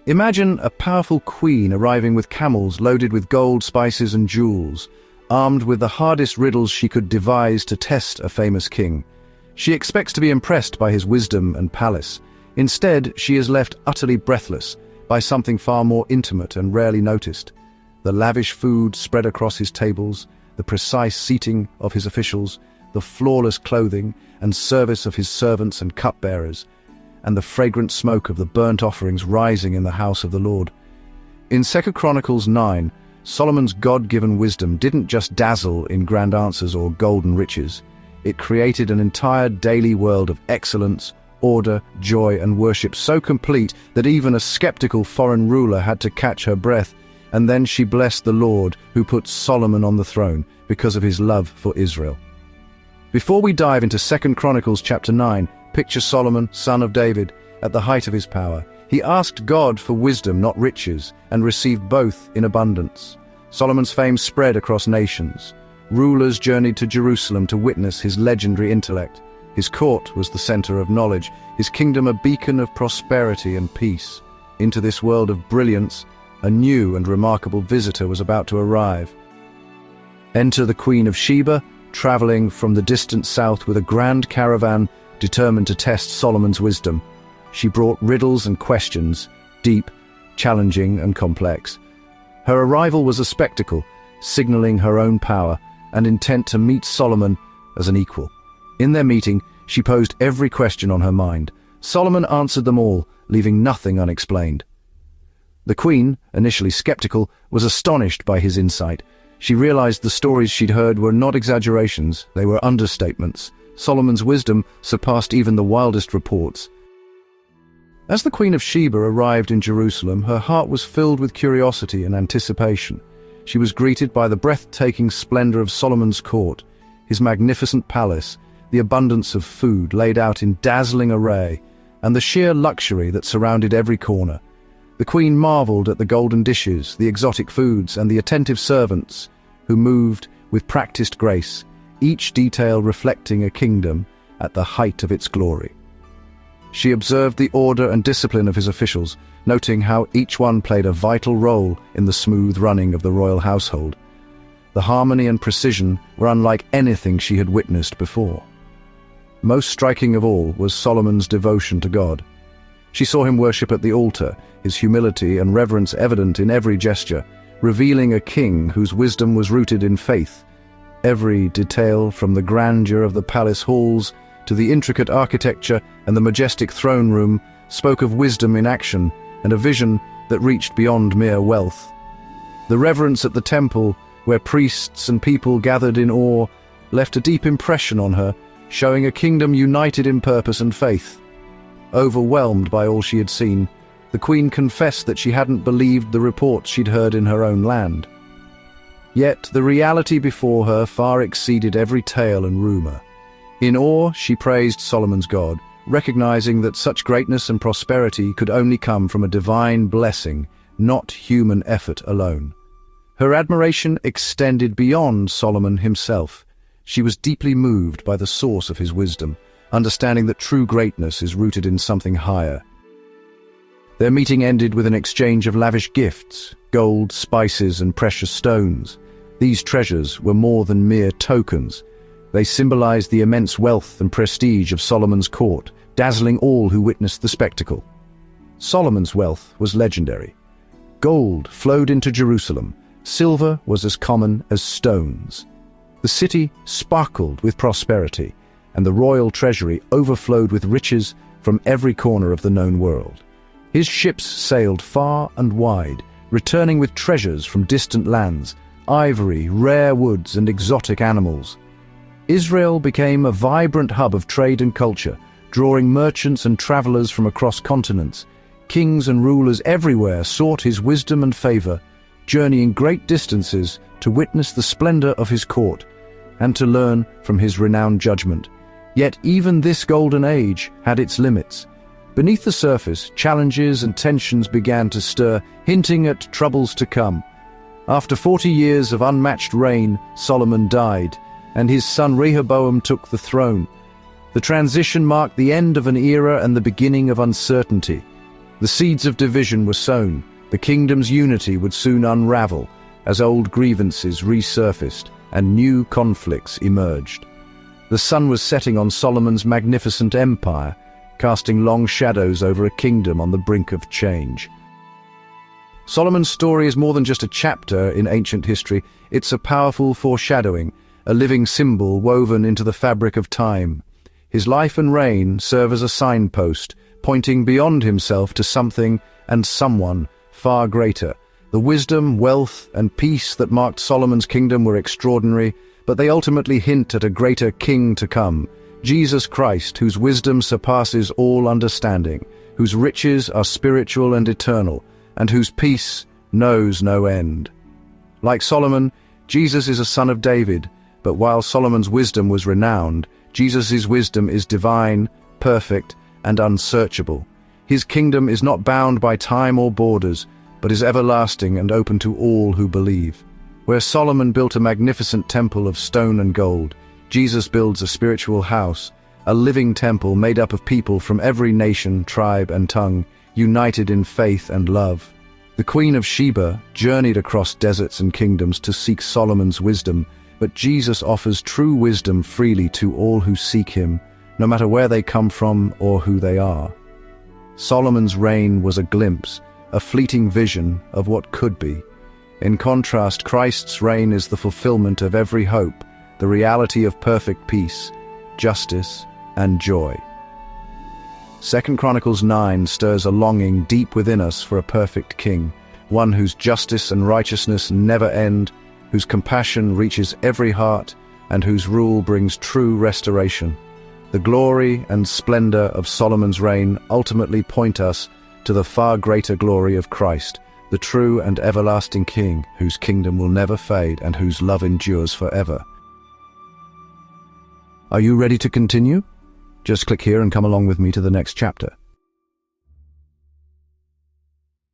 Imagine a powerful queen arriving with camels loaded with gold, spices, and jewels, armed with the hardest riddles she could devise to test a famous king. She expects to be impressed by his wisdom and palace. Instead, she is left utterly breathless by something far more intimate and rarely noticed. The lavish food spread across his tables, the precise seating of his officials, the flawless clothing and service of his servants and cupbearers, and the fragrant smoke of the burnt offerings rising in the house of the Lord. In 2 Chronicles 9, Solomon's God-given wisdom didn't just dazzle in grand answers or golden riches. It created an entire daily world of excellence, order, joy, and worship so complete that even a skeptical foreign ruler had to catch her breath. And then she blessed the Lord who put Solomon on the throne because of his love for Israel. Before we dive into 2 Chronicles chapter 9, picture Solomon, son of David, at the height of his power. He asked God for wisdom, not riches, and received both in abundance. Solomon's fame spread across nations. Rulers journeyed to Jerusalem to witness his legendary intellect. His court was the center of knowledge, his kingdom a beacon of prosperity and peace. Into this world of brilliance, a new and remarkable visitor was about to arrive. Enter the Queen of Sheba, traveling from the distant south with a grand caravan determined to test Solomon's wisdom. She brought riddles and questions, deep, challenging, and complex. Her arrival was a spectacle, signaling her own power and intent to meet Solomon as an equal. In their meeting, she posed every question on her mind. Solomon answered them all, leaving nothing unexplained. The queen, initially skeptical, was astonished by his insight. She realized the stories she'd heard were not exaggerations, they were understatements. Solomon's wisdom surpassed even the wildest reports. As the Queen of Sheba arrived in Jerusalem, her heart was filled with curiosity and anticipation. She was greeted by the breathtaking splendor of Solomon's court, his magnificent palace, the abundance of food laid out in dazzling array, and the sheer luxury that surrounded every corner. The queen marveled at the golden dishes, the exotic foods, and the attentive servants who moved with practiced grace, each detail reflecting a kingdom at the height of its glory. She observed the order and discipline of his officials, noting how each one played a vital role in the smooth running of the royal household. The harmony and precision were unlike anything she had witnessed before. Most striking of all was Solomon's devotion to God. She saw him worship at the altar, his humility and reverence evident in every gesture, revealing a king whose wisdom was rooted in faith. Every detail, from the grandeur of the palace halls to the intricate architecture and the majestic throne room, spoke of wisdom in action and a vision that reached beyond mere wealth. The reverence at the temple, where priests and people gathered in awe, left a deep impression on her, showing a kingdom united in purpose and faith. Overwhelmed by all she had seen, the queen confessed that she hadn't believed the reports she'd heard in her own land. Yet the reality before her far exceeded every tale and rumor. In awe, she praised Solomon's God, recognizing that such greatness and prosperity could only come from a divine blessing, not human effort alone. Her admiration extended beyond Solomon himself. She was deeply moved by the source of his wisdom, understanding that true greatness is rooted in something higher. Their meeting ended with an exchange of lavish gifts, gold, spices, and precious stones. These treasures were more than mere tokens. They symbolized the immense wealth and prestige of Solomon's court, dazzling all who witnessed the spectacle. Solomon's wealth was legendary. Gold flowed into Jerusalem. Silver was as common as stones. The city sparkled with prosperity, and the royal treasury overflowed with riches from every corner of the known world. His ships sailed far and wide, returning with treasures from distant lands, ivory, rare woods, and exotic animals. Israel became a vibrant hub of trade and culture, drawing merchants and travelers from across continents. Kings and rulers everywhere sought his wisdom and favor, journeying great distances to witness the splendor of his court and to learn from his renowned judgment. Yet even this golden age had its limits. Beneath the surface, challenges and tensions began to stir, hinting at troubles to come. After 40 years of unmatched reign, Solomon died, and his son Rehoboam took the throne. The transition marked the end of an era and the beginning of uncertainty. The seeds of division were sown. The kingdom's unity would soon unravel as old grievances resurfaced and new conflicts emerged. The sun was setting on Solomon's magnificent empire, casting long shadows over a kingdom on the brink of change. Solomon's story is more than just a chapter in ancient history. It's a powerful foreshadowing, a living symbol woven into the fabric of time. His life and reign serve as a signpost, pointing beyond himself to something and someone far greater. The wisdom, wealth, and peace that marked Solomon's kingdom were extraordinary, but they ultimately hint at a greater king to come, Jesus Christ, whose wisdom surpasses all understanding, whose riches are spiritual and eternal, and whose peace knows no end. Like Solomon, Jesus is a son of David, but while Solomon's wisdom was renowned, Jesus' wisdom is divine, perfect, and unsearchable. His kingdom is not bound by time or borders, but is everlasting and open to all who believe. Where Solomon built a magnificent temple of stone and gold, Jesus builds a spiritual house, a living temple made up of people from every nation, tribe, and tongue, united in faith and love. The Queen of Sheba journeyed across deserts and kingdoms to seek Solomon's wisdom, but Jesus offers true wisdom freely to all who seek him, no matter where they come from or who they are. Solomon's reign was a glimpse, a fleeting vision of what could be. In contrast, Christ's reign is the fulfillment of every hope, the reality of perfect peace, justice, and joy. 2 Chronicles 9 stirs a longing deep within us for a perfect king, one whose justice and righteousness never end, whose compassion reaches every heart, and whose rule brings true restoration. The glory and splendor of Solomon's reign ultimately point us to the far greater glory of Christ, the true and everlasting King, whose kingdom will never fade and whose love endures forever. Are you ready to continue? Just click here and come along with me to the next chapter.